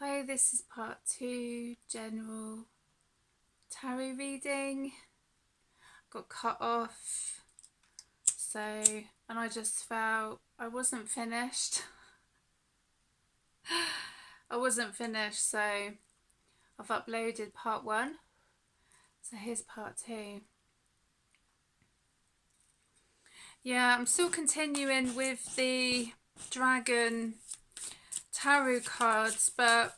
Hi, this is part 2, general tarot reading. Got cut off, and I just felt I wasn't finished. So I've uploaded part 1, so here's part 2. Yeah, I'm still continuing with the dragon tarot cards, but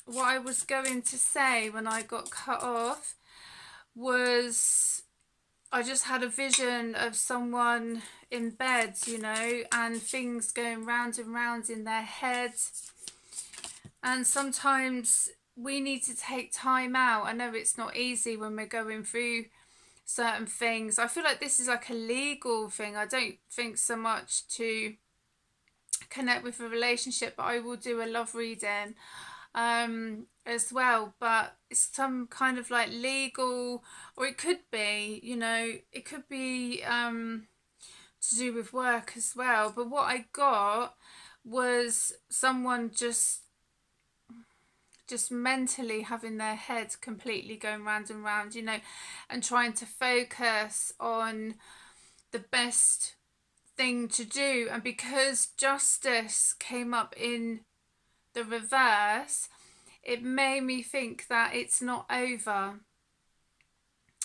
what I was going to say when I got cut off was I just had a vision of someone in bed, and things going round and round in their head. And sometimes we need to take time out. I know it's not easy when we're going through certain things. I feel like this is like a legal thing. I don't think so much to connect with a relationship, but I will do a love reading as well, but it's some kind of like legal, or it could be, it could be to do with work as well. But what I got was someone just mentally having their head completely going round and round, and trying to focus on the best thing to do. And because justice came up in the reverse, it made me think that it's not over.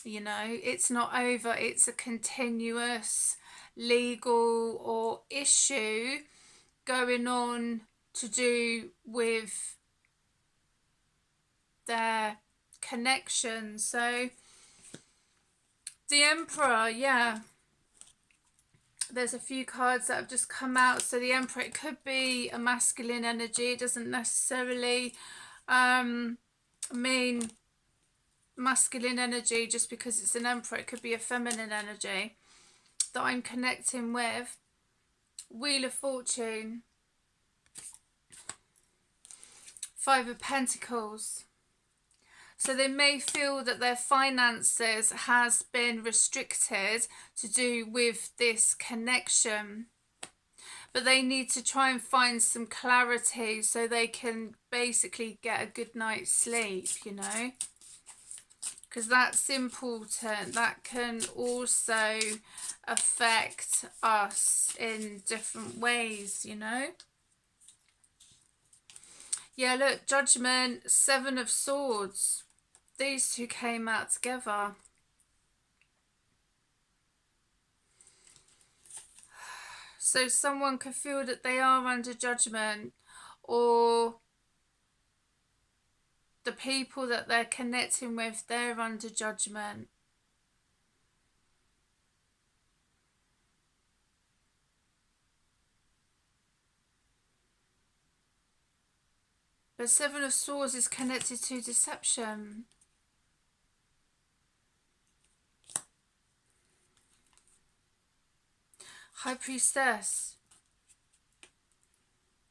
It's not over. It's a continuous legal or issue going on to do with their connection. So the Emperor, yeah, there's a few cards that have just come out. So the Emperor, it could be a masculine energy. It doesn't necessarily mean masculine energy just because it's an Emperor. It could be a feminine energy that I'm connecting with. Wheel of Fortune, 5 of Pentacles. So they may feel that their finances has been restricted to do with this connection, but they need to try and find some clarity so they can basically get a good night's sleep, because that's important. That can also affect us in different ways, Yeah, look, Judgment, 7 of Swords. These two came out together. So someone could feel that they are under judgment, or the people that they're connecting with, they're under judgment. But 7 of Swords is connected to deception. High Priestess.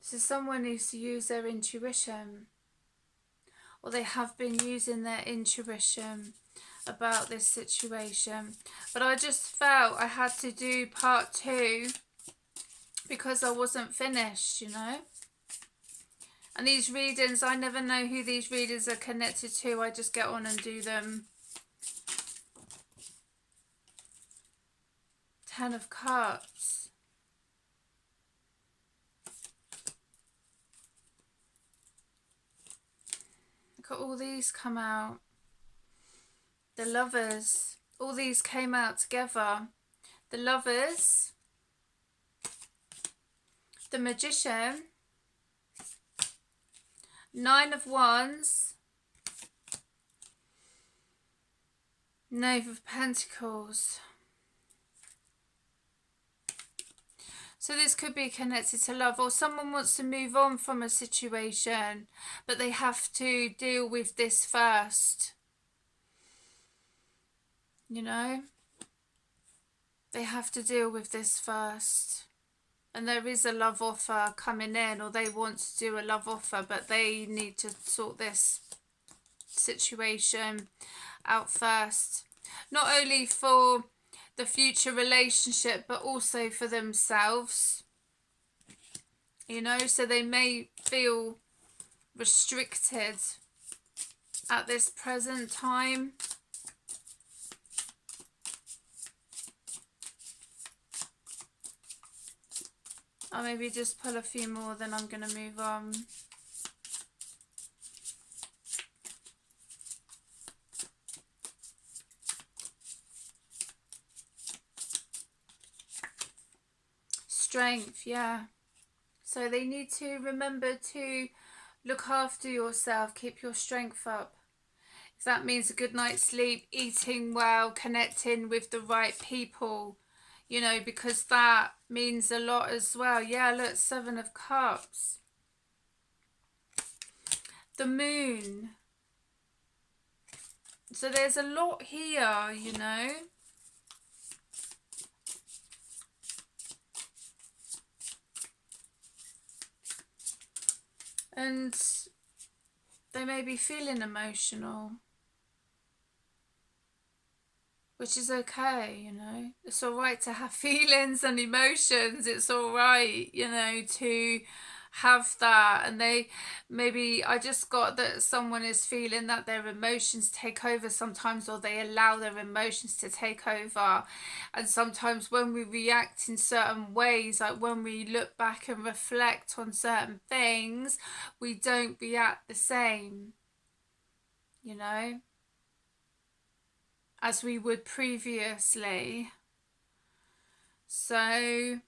So someone needs to use their intuition, or they have been using their intuition about this situation. But I just felt I had to do part 2 because I wasn't finished, And these readings, I never know who these readings are connected to. I just get on and do them. 10 of Cups. Look at all these come out. The Lovers. All these came out together. The Lovers. The Magician. 9 of Wands. Knave of Pentacles. So this could be connected to love, or someone wants to move on from a situation, but they have to deal with this first. They have to deal with this first. And there is a love offer coming in, or they want to do a love offer, but they need to sort this situation out first. Not only for the future relationship, but also for themselves. So they may feel restricted at this present time. I'll maybe just pull a few more, then I'm going to move on. Strength, yeah. So they need to remember to look after yourself, keep your strength up. If that means a good night's sleep, eating well, connecting with the right people, you know, because that means a lot as well. Yeah, look, 7 of Cups. The Moon. So there's a lot here, you know. And they may be feeling emotional, which is okay, you know. It's all right to have feelings and emotions. It's all right, you know, to have that. And I just got that someone is feeling that their emotions take over sometimes, or they allow their emotions to take over. And sometimes when we react in certain ways, like when we look back and reflect on certain things, we don't react the same, you know, as we would previously. So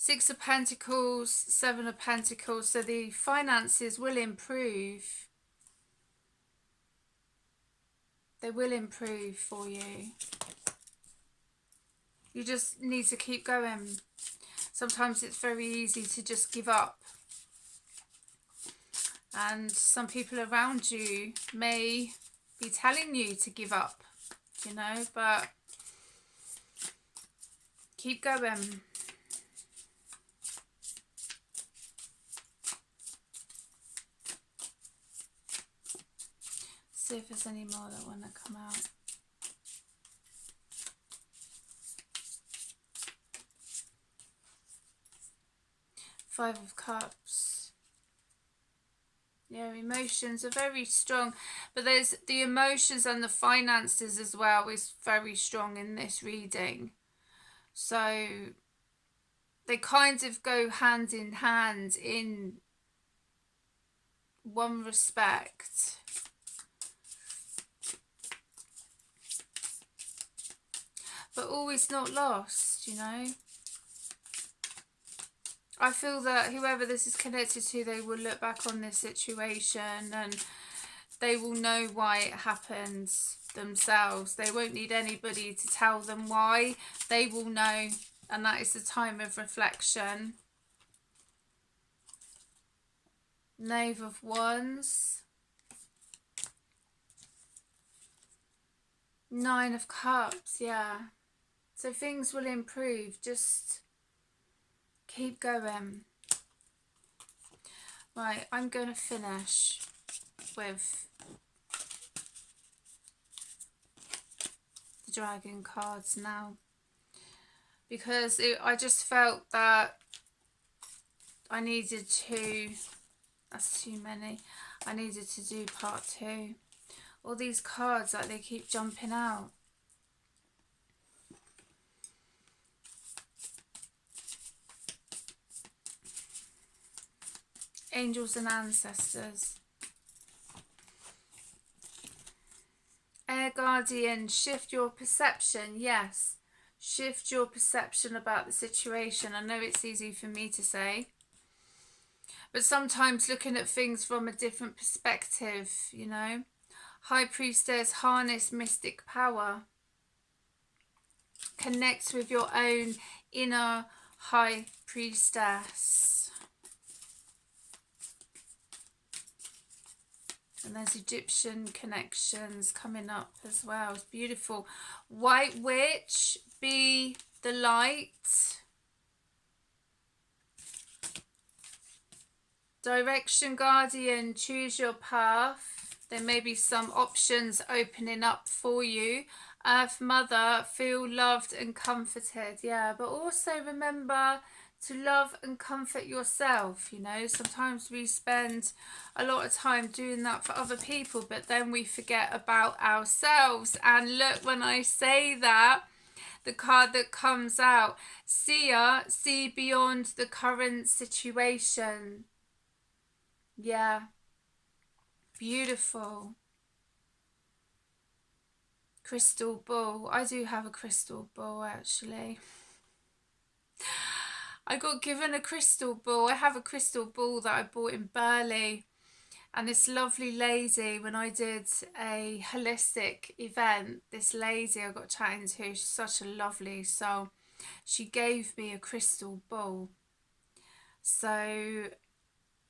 6 of Pentacles, 7 of Pentacles. So the finances will improve. They will improve for you. You just need to keep going. Sometimes it's very easy to just give up. And some people around you may be telling you to give up, you know, but keep going. See if there's any more that want to come out. Five of Cups. Yeah, emotions are very strong, but there's the emotions and the finances as well is very strong in this reading. So they kind of go hand in hand in one respect. But always not lost, you know. I feel that whoever this is connected to, they will look back on this situation and they will know why it happened themselves. They won't need anybody to tell them why. They will know, and that is the time of reflection. Knave of Wands. 9 of Cups, yeah. So things will improve. Just keep going. Right, I'm going to finish with the Dragon cards now. Because I just felt that I needed to... That's too many. I needed to do part 2. All these cards, like, they keep jumping out. Angels and Ancestors. Air Guardian, shift your perception. Yes, shift your perception about the situation. I know it's easy for me to say, but sometimes looking at things from a different perspective, you know. High Priestess, harness mystic power. Connect with your own inner High Priestess. And there's Egyptian connections coming up as well. It's beautiful. White Witch, be the light. Direction Guardian, choose your path. There may be some options opening up for you. Earth Mother, feel loved and comforted. Yeah, but also remember to love and comfort yourself. You know, sometimes we spend a lot of time doing that for other people, but then we forget about ourselves. And look, when I say that, the card that comes out, see beyond the current situation. Yeah, beautiful. Crystal ball. I do have a crystal ball, actually. I got given a crystal ball. I have a crystal ball that I bought in Burley. And this lovely lady, when I did a holistic event, this lady I got chatting to, she's such a lovely soul. She gave me a crystal ball. So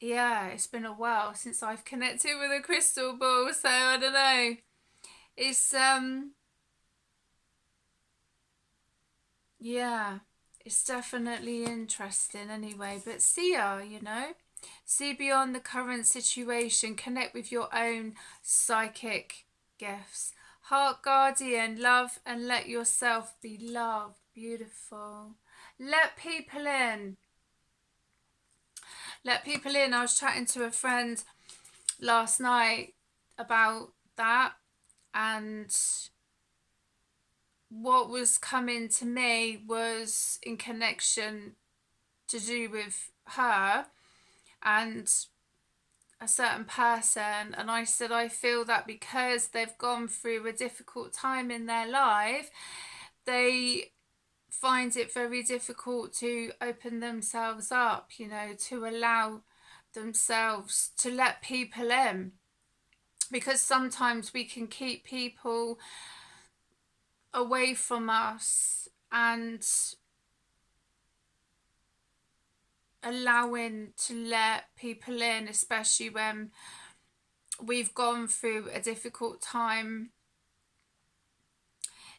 yeah, it's been a while since I've connected with a crystal ball. So I don't know. It's yeah, it's definitely interesting anyway. But see ya, you know. See beyond the current situation. Connect with your own psychic gifts. Heart guardian, love and let yourself be loved. Beautiful. Let people in. Let people in. I was chatting to a friend last night about that, and what was coming to me was in connection to do with her and a certain person. And I said, I feel that because they've gone through a difficult time in their life, they find it very difficult to open themselves up, you know, to allow themselves to let people in, because sometimes we can keep people away from us and allowing to let people in, especially when we've gone through a difficult time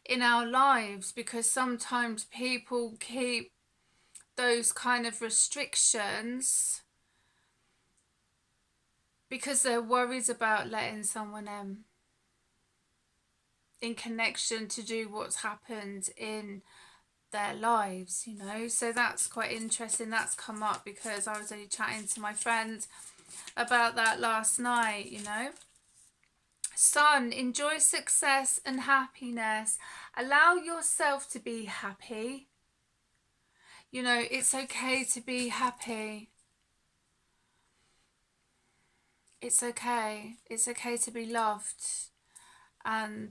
in our lives, because sometimes people keep those kind of restrictions because they're worried about letting someone in connection to do what's happened in their lives, you know. So that's quite interesting. That's come up because I was only chatting to my friend about that last night, you know. Sun, enjoy success and happiness. Allow yourself to be happy. You know, it's okay to be happy. It's okay. It's okay to be loved. And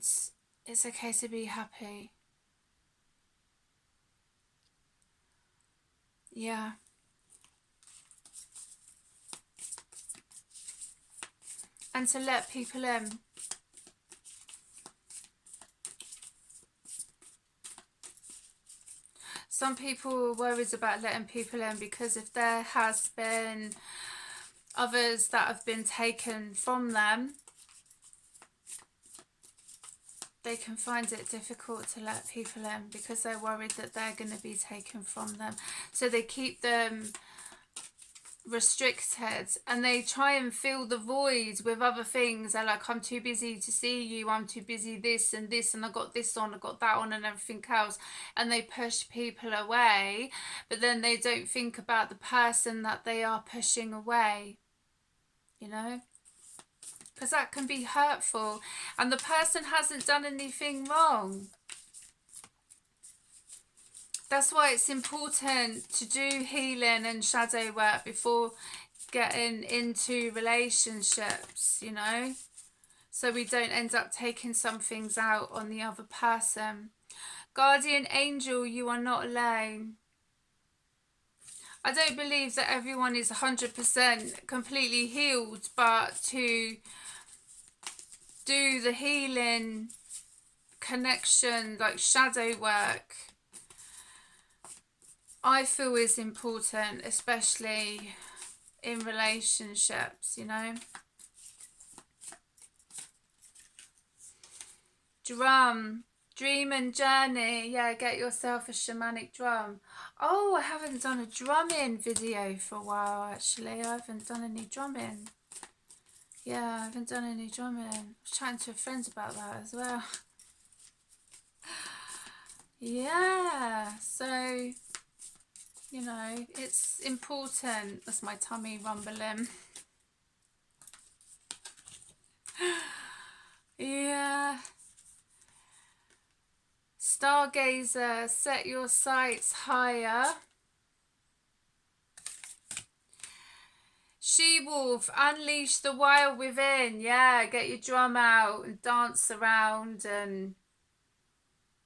it's okay to be happy. Yeah. And to let people in. Some people are worried about letting people in because if there has been others that have been taken from them, they can find it difficult to let people in because they're worried that they're going to be taken from them. So they keep them restricted and they try and fill the void with other things. They're like, I'm too busy to see you, I'm too busy this, and I got this on, I got that on, and everything else. And they push people away, but then they don't think about the person that they are pushing away, you know, because that can be hurtful and the person hasn't done anything wrong. That's why it's important to do healing and shadow work before getting into relationships, you know, so we don't end up taking some things out on the other person. Guardian angel, you are not alone. I don't believe that everyone is 100% completely healed, but to do the healing connection, like shadow work, I feel is important, especially in relationships, you know. Drum, dream and journey. Yeah, get yourself a shamanic drum. Oh, I haven't done a drumming video for a while, actually. I haven't done any drumming. Yeah, I haven't done any drumming. I was chatting to a friend about that as well. Yeah, so You know, it's important. That's my tummy rumbling. Yeah. Stargazer, set your sights higher. She-wolf, unleash the wild within. Yeah, get your drum out and dance around and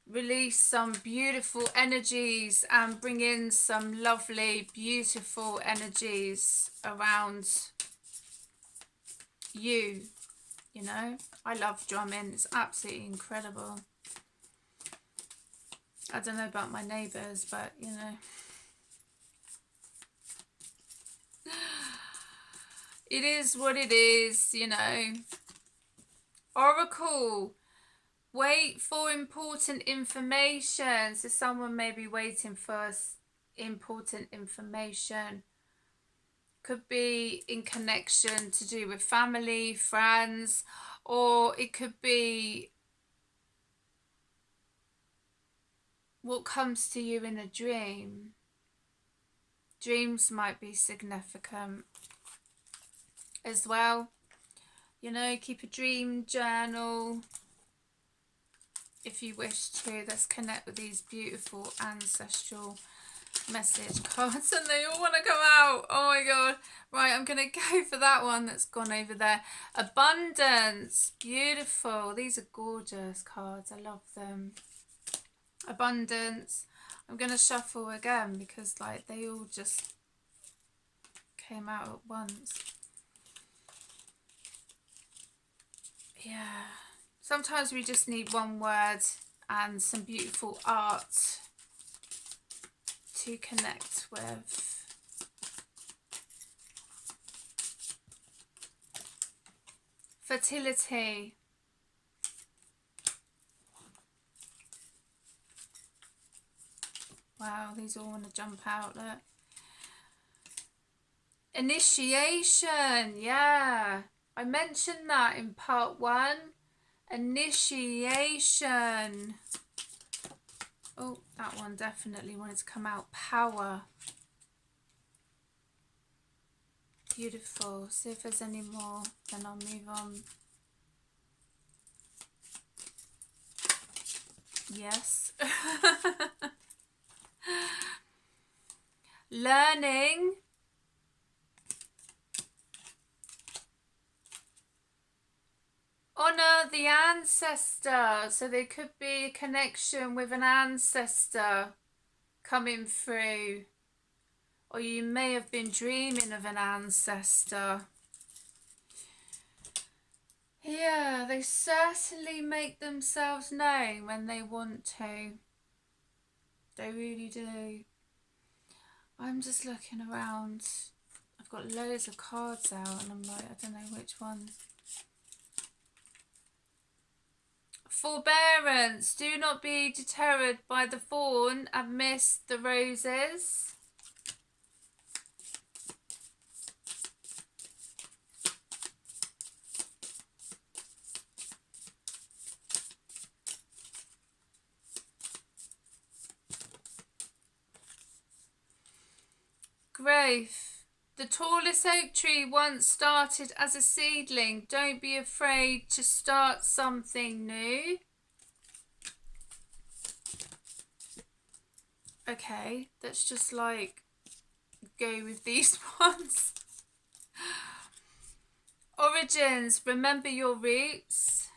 release some beautiful energies and bring in some lovely, beautiful energies around you. You know, I love drumming. It's absolutely incredible. I don't know about my neighbours, but you know. It is what it is, you know. Oracle, wait for important information. So someone may be waiting for important information. Could be in connection to do with family, friends, or it could be what comes to you in a dream. Dreams might be significant as well. You know, keep a dream journal if you wish to. Let's connect with these beautiful ancestral message cards, and they all want to come out. Oh my god. Right, I'm gonna go for that one that's gone over there. Abundance, beautiful. These are gorgeous cards. I love them. Abundance. I'm gonna shuffle again because like they all just came out at once. Yeah, sometimes we just need one word and some beautiful art to connect with. Fertility. Wow, these all want to jump out, look. Initiation, yeah. I mentioned that in part 1. Initiation. Oh, that one definitely wanted to come out. Power. Beautiful. See if there's any more, then I'll move on. Yes. Learning. Honour the ancestor. So there could be a connection with an ancestor coming through. Or you may have been dreaming of an ancestor. Yeah, they certainly make themselves known when they want to. They really do. I'm just looking around. I've got loads of cards out and I'm like, I don't know which ones. Forbearance. Do not be deterred by the thorn and miss the roses. Growth. The tallest oak tree once started as a seedling. Don't be afraid to start something new. Okay, let's just like go with these ones. Origins. Remember your roots.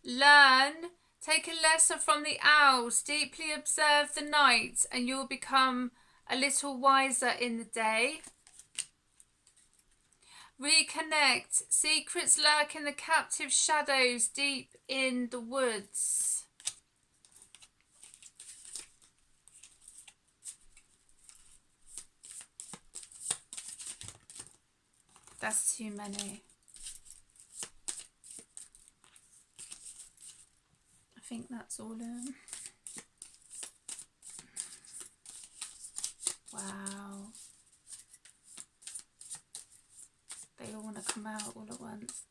Learn. Take a lesson from the owls. Deeply observe the night and you'll become a little wiser in the day. Reconnect. Secrets lurk in the captive shadows deep in the woods. That's too many. I think that's all of them. Wow. They all want to come out all at once.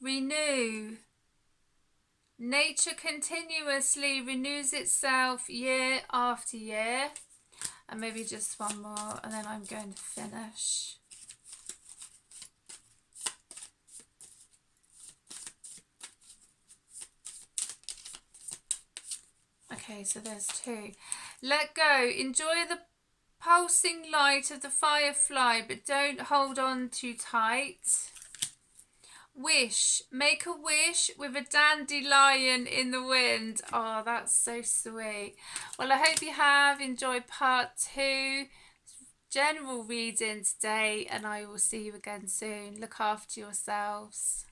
Renew. Nature continuously renews itself year after year. And maybe just one more, and then I'm going to finish. Okay, so there's two. Let go. Enjoy the pulsing light of the firefly, but don't hold on too tight. Wish. Make a wish with a dandelion in the wind. Oh, that's so sweet. Well, I hope you have enjoyed part 2 general reading today, and I will see you again soon. Look after yourselves.